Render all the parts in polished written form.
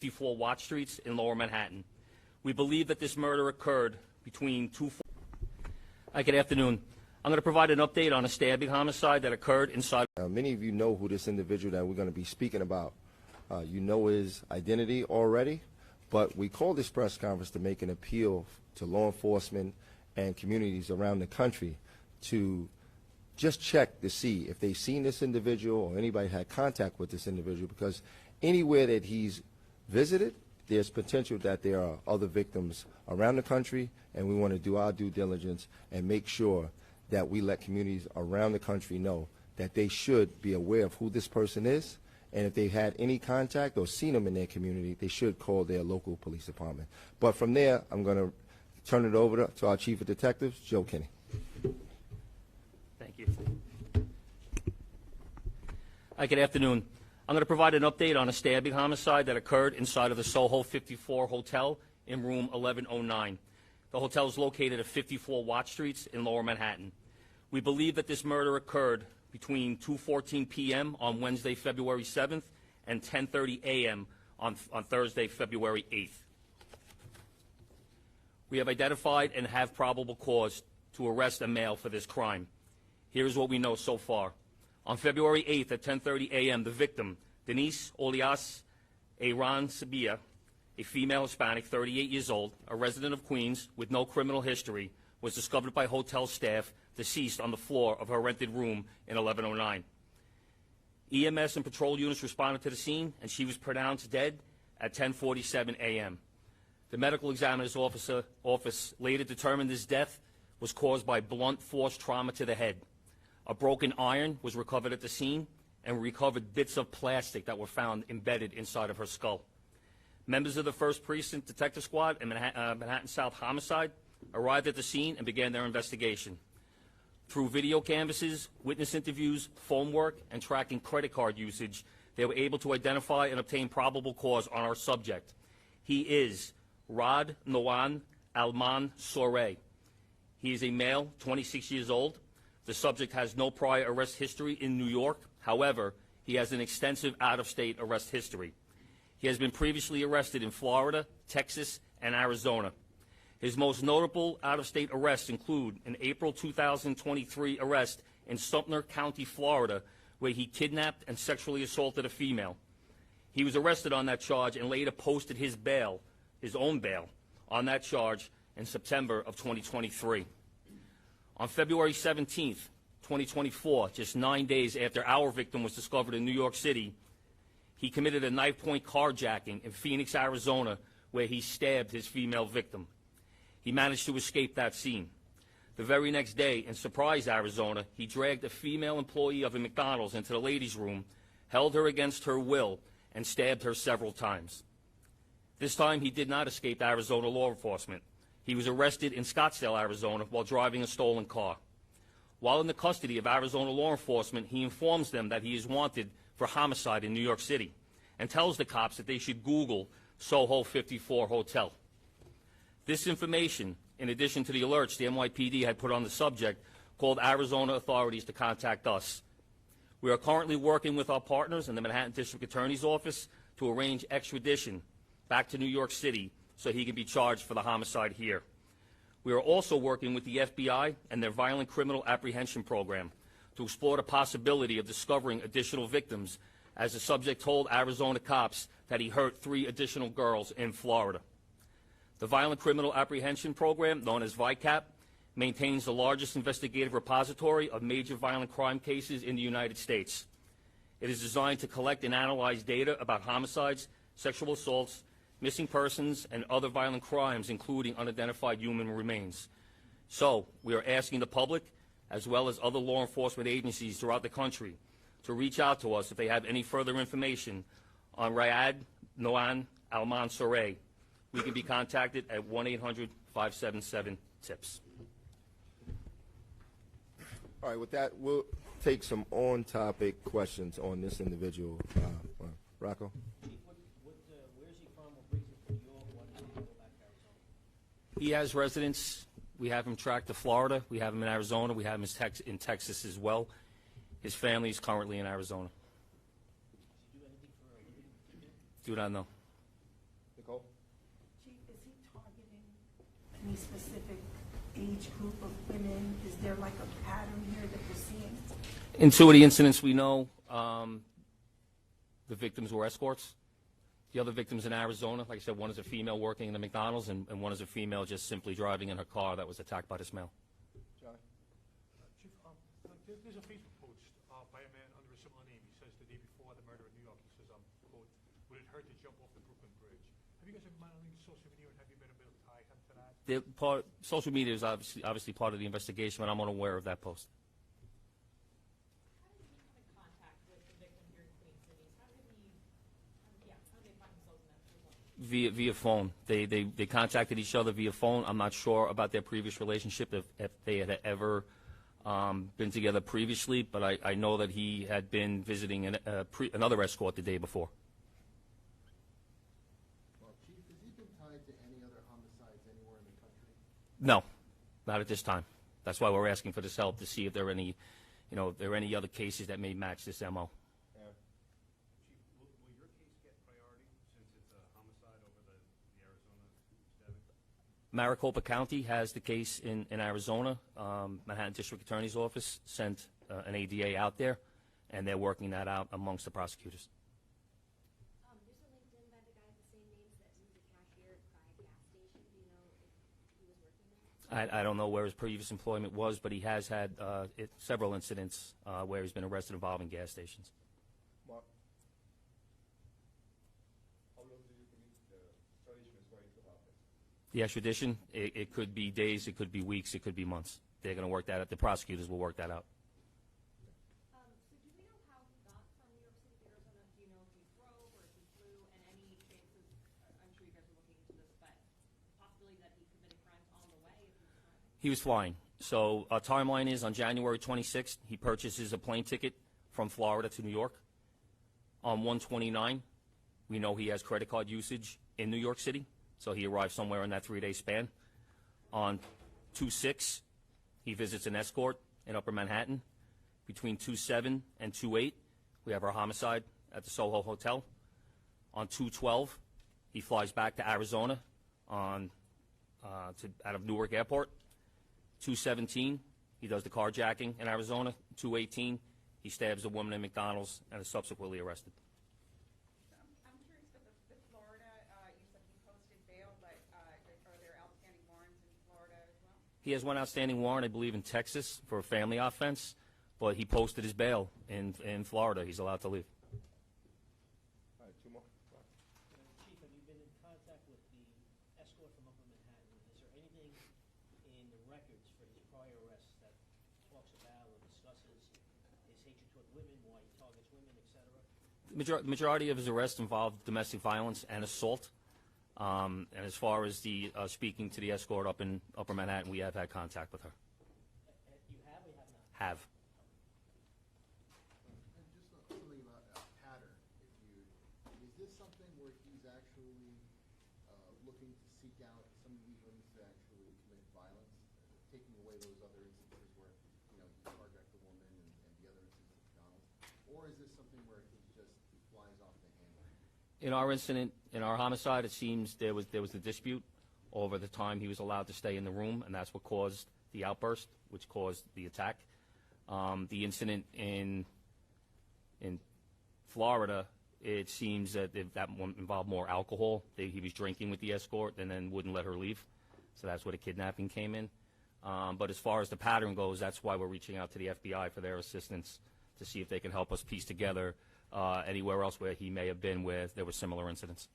54 Watt Streets in Lower Manhattan. We believe that this murder occurred between 2. Hi, good afternoon. I'm going to provide an update on a stabbing homicide that occurred inside. Many of you know who this individual that we're going to be speaking about. You know his identity already, but we called this press conference to make an appeal to law enforcement and communities around the country to just check to see if they've seen this individual or anybody had contact with this individual, because anywhere that he's visited, there's potential that there are other victims around the country, and we want to do our due diligence and make sure that we let communities around the country know that they should be aware of who this person is, and if they've had any contact or seen him in their community, they should call their local police department. But from there, I'm going to turn it over to our Chief of Detectives, Joe Kinney. Thank you. Hi, good afternoon. I'm going to provide an update on a stabbing homicide that occurred inside of the Soho 54 Hotel in room 1109. The hotel is located at 54 Watt Streets in Lower Manhattan. We believe that this murder occurred between 2:14 p.m. on Wednesday, February 7th, and 10:30 a.m. on Thursday, February 8th. We have identified and have probable cause to arrest a male for this crime. Here is what we know so far. On February 8th at 10:30 a.m., the victim, Denise Olias Aaron Sabia, a female Hispanic, 38 years old, a resident of Queens with no criminal history, was discovered by hotel staff deceased on the floor of her rented room in 1109. EMS and patrol units responded to the scene, and she was pronounced dead at 10:47 a.m. The medical examiner's office later determined this death was caused by blunt force trauma to the head. A broken iron was recovered at the scene, and we recovered bits of plastic that were found embedded inside of her skull. Members of the 1st Precinct Detective Squad and Manhattan South Homicide arrived at the scene and began their investigation. Through video canvases, witness interviews, phone work, and tracking credit card usage, they were able to identify and obtain probable cause on our subject. He is Rod Noan Alman Soray. He is a male, 26 years old. The subject has no prior arrest history in New York. However, he has an extensive out-of-state arrest history. He has been previously arrested in Florida, Texas, and Arizona. His most notable out-of-state arrests include an April 2023 arrest in Sumter County, Florida, where he kidnapped and sexually assaulted a female. He was arrested on that charge and later posted his own bail, on that charge in September of 2023. On February 17th, 2024, just 9 days after our victim was discovered in New York City, he committed a knife-point carjacking in Phoenix, Arizona, where he stabbed his female victim. He managed to escape that scene. The very next day, in Surprise, Arizona, he dragged a female employee of a McDonald's into the ladies' room, held her against her will, and stabbed her several times. This time, he did not escape Arizona law enforcement. He was arrested in Scottsdale, Arizona, while driving a stolen car. While in the custody of Arizona law enforcement, he informs them that he is wanted for homicide in New York City and tells the cops that they should Google Soho 54 Hotel. This information, in addition to the alerts the NYPD had put on the subject, called Arizona authorities to contact us. We are currently working with our partners in the Manhattan District Attorney's Office to arrange extradition back to New York City so he can be charged for the homicide here. We are also working with the FBI and their Violent Criminal Apprehension Program to explore the possibility of discovering additional victims, as the subject told Arizona cops that he hurt 3 additional girls in Florida. The Violent Criminal Apprehension Program, known as VICAP, maintains the largest investigative repository of major violent crime cases in the United States. It is designed to collect and analyze data about homicides, sexual assaults, missing persons, and other violent crimes, including unidentified human remains. So, we are asking the public, as well as other law enforcement agencies throughout the country, to reach out to us if they have any further information on Rayad Noan Alman Soray. We can be contacted at 1-800-577-TIPS. All right, with that, we'll take some on-topic questions on this individual. Rocco? Where is he from? What brings him to New York? Why does he go back to Arizona? He has residence. We have him tracked to Florida. We have him in Arizona. We have him in Texas as well. His family is currently in Arizona. Does he do anything for a living? Do not know. Nicole? Chief, is he targeting any specific age group of women? Is there like a pattern here that we're seeing? In two of the incidents we know, the victims were escorts. The other victims in Arizona, like I said, one is a female working in the McDonald's, and one is a female just simply driving in her car that was attacked by this male. John? Chief, there's a Facebook post by a man under a similar name. He says the day before the murder in New York, he says, quote, would it hurt to jump off the Brooklyn Bridge? Have you guys ever monitored social media, and have you been able to tie him to that? Social media is obviously part of the investigation, but I'm unaware of that post. How did he come in contact with the victim here in Queen Cities? How did they find themselves in that position? Via phone. They contacted each other via phone. I'm not sure about their previous relationship, if they had ever been together previously, but I know that he had been visiting another escort the day before. Well, Chief, has he been tied to any other homicides anywhere in the country? No, not at this time. That's why we're asking for this help to see if there are any, if there are any other cases that may match this MO. Chief, will your case get priority since it's a homicide over the Arizona stabbing? Maricopa County has the case in Arizona. Manhattan District Attorney's Office sent an ADA out there, and they're working that out amongst the prosecutors. There's a LinkedIn by the guy with the same names that was a cashier at Pride gas station. Do you know if he was working there? I don't know where his previous employment was, but he has had several incidents where he's been arrested involving gas stations. Mark? How long do you believe the extradition is going to happen? The extradition, it could be days, it could be weeks, it could be months. They're going to work that out. The prosecutors will work that out. So do we know how he got from New York City to Arizona? Do you know if he drove or if he flew? And any chances, I'm sure you guys are looking into this, but possibility that he committed crimes on the way if he was driving? He was flying. So our timeline is on January 26th, he purchases a plane ticket from Florida to New York. On 1/29, we know he has credit card usage in New York City, so he arrives somewhere in that 3-day span. On 2/6, he visits an escort in Upper Manhattan. Between 2/7 and 2/8, we have our homicide at the Soho Hotel. On 2/12, he flies back to Arizona out of Newark Airport. 2/17, he does the carjacking in Arizona. 2/18, he stabs a woman in McDonald's and is subsequently arrested. I'm curious, but the Florida, you said he posted bail, but are there outstanding warrants in Florida as well? He has one outstanding warrant, I believe, in Texas for a family offense, but he posted his bail in Florida. He's allowed to leave. All right, two more. Chief, have you been in contact with the escort from Upper Manhattan? Is there anything in the records for his prior arrests that talks about or discusses his hatred toward women, why he targets women, etc.? The majority of his arrests involved domestic violence and assault. And as far as the speaking to the escort up in Upper Manhattan, we have had contact with her. You have or you have not? Have. And just something about a pattern, is this something where he's actually looking to seek out some of these women to actually commit violence, taking away those other instances where, he carjacked the woman and the other instances at McDonald's? Or is this something where he flies off the handle? In our incident, in our homicide, it seems there was a dispute over the time he was allowed to stay in the room, and that's what caused the outburst, which caused the attack. The incident in Florida, it seems that that one involved more alcohol. He was drinking with the escort and then wouldn't let her leave, so that's where the kidnapping came in. But as far as the pattern goes, that's why we're reaching out to the FBI for their assistance to see if they can help us piece together anywhere else where he may have been where there were similar incidents.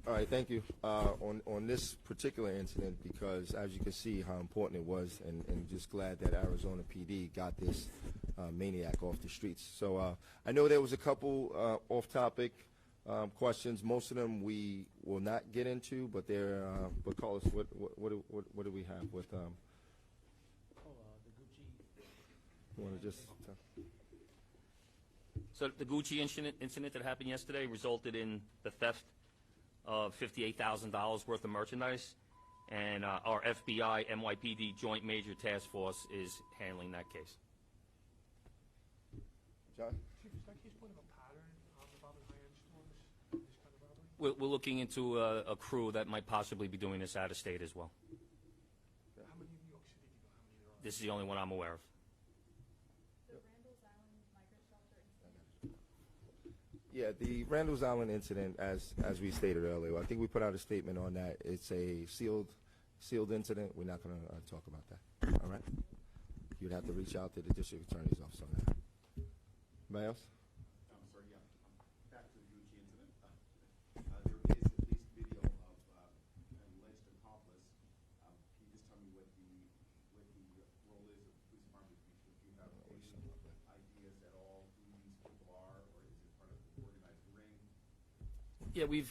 All right, thank you. On this particular incident, because as you can see how important it was, and just glad that Arizona PD got this maniac off the streets. So I know there was a couple off-topic questions. Most of them we will not get into, but they're. But Carlos, what do we have with? The Gucci. You want to just? So the Gucci incident that happened yesterday resulted in the theft of $58,000 worth of merchandise, and our FBI NYPD Joint Major Task Force is handling that case. John? Chief, is that case part of a We're looking into a crew that might possibly be doing this out of state as well. How many in New York City do you know? How many there are? This is the only one I'm aware of. The Randall's Island migrant shelter incident. Yeah, the Randall's Island incident, as we stated earlier, I think we put out a statement on that. It's a sealed incident. We're not going to talk about that. All right? You'd have to reach out to the district attorney's office on that. Anybody else? I'm sorry, yeah. Back to the Gucci incident. There is at least video of an alleged accomplice. Can you just tell me what the role is of the police department? If you have any ideas at all who these people are, or is it part of the organized ring? Yeah, we're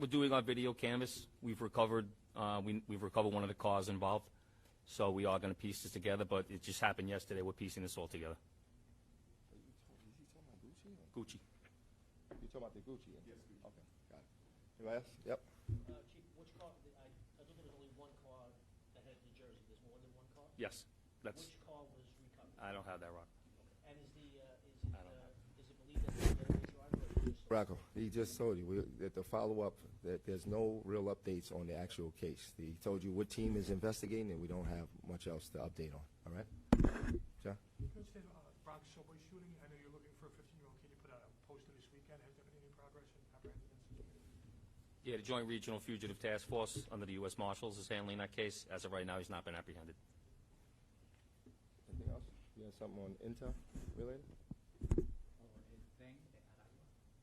doing our video canvas. We've recovered we've recovered one of the cars involved, so we are going to piece this together. But it just happened yesterday. We're piecing this all together. Gucci. You talking about the Gucci? Yes, Gucci. Okay, got it. Anybody else? Yep. Chief, which car, I know there was only one car that headed to Jersey, there's more than one car? Yes, that's. Which car was recovered? I don't have that, Rock. And is it I don't know. believed that the getaway driver or just? Rocco, he just told you that the follow-up, that there's no real updates on the actual case. He told you what team is investigating, and we don't have much else to update on. All right? John? Let's say Bronx subway shooting. I know you're looking for a 15-year-old kid. You put out a poster this weekend. Has there been any progress in apprehending this? Yeah, the Joint Regional Fugitive Task Force under the U.S. Marshals is handling that case. As of right now, he's not been apprehended. Anything else? You have something on Intel related?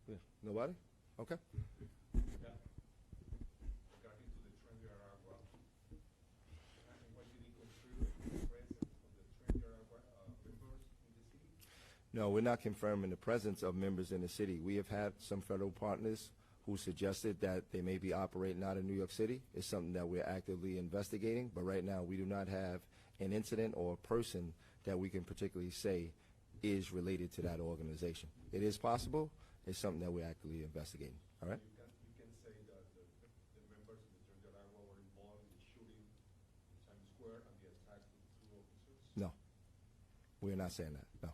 Yeah. Nobody? Okay. Regarding to the Trinity Aragua, NYPD confirmed the presence of the Trinity Aragua members in the city? No, we're not confirming the presence of members in the city. We have had some federal partners who suggested that they may be operating out of New York City. It's something that we're actively investigating, but right now we do not have an incident or a person that we can particularly say is related to that organization. It is possible. It's something that we're actively investigating. All right? You can say that the members of the Trinity Aragua were involved in the shooting in Times Square and the attack with two officers? No. We're not saying that. No.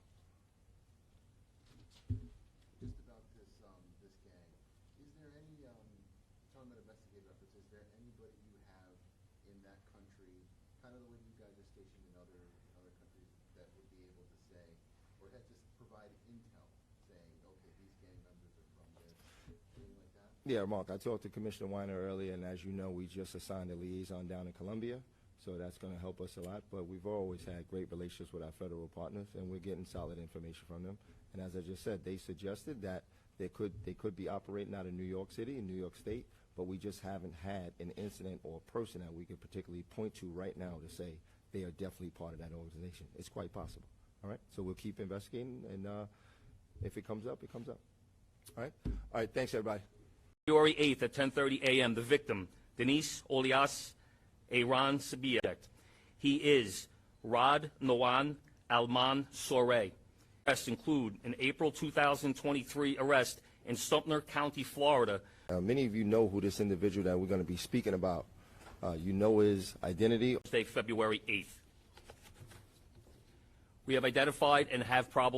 Just about this this gang, is there any talking about investigative efforts? Is there anybody you have in that country, kind of the way you guys are stationed in other countries, that would be able to say, or just provide intel, saying, okay, these gang members are from this, anything like that? Yeah, Mark, I talked to Commissioner Weiner earlier, and as you know, we just assigned a liaison down in Colombia, so that's going to help us a lot. But we've always had great relations with our federal partners, and we're getting solid information from them. And as I just said, they suggested that they could be operating out of New York City and New York State, but we just haven't had an incident or a person that we could particularly point to right now to say they are definitely part of that organization. It's quite possible. All right? So we'll keep investigating, and if it comes up, it comes up. All right? All right, thanks, everybody. February 8th at 10:30 a.m., the victim, Denise Olias Aaron Subject. He is Rod Noan Alman Sore. Arrests include an April 2023 arrest in Sumter County, Florida. Many of you know who this individual that we're going to be speaking about. You know his identity. Thursday, February 8th. We have identified and have probable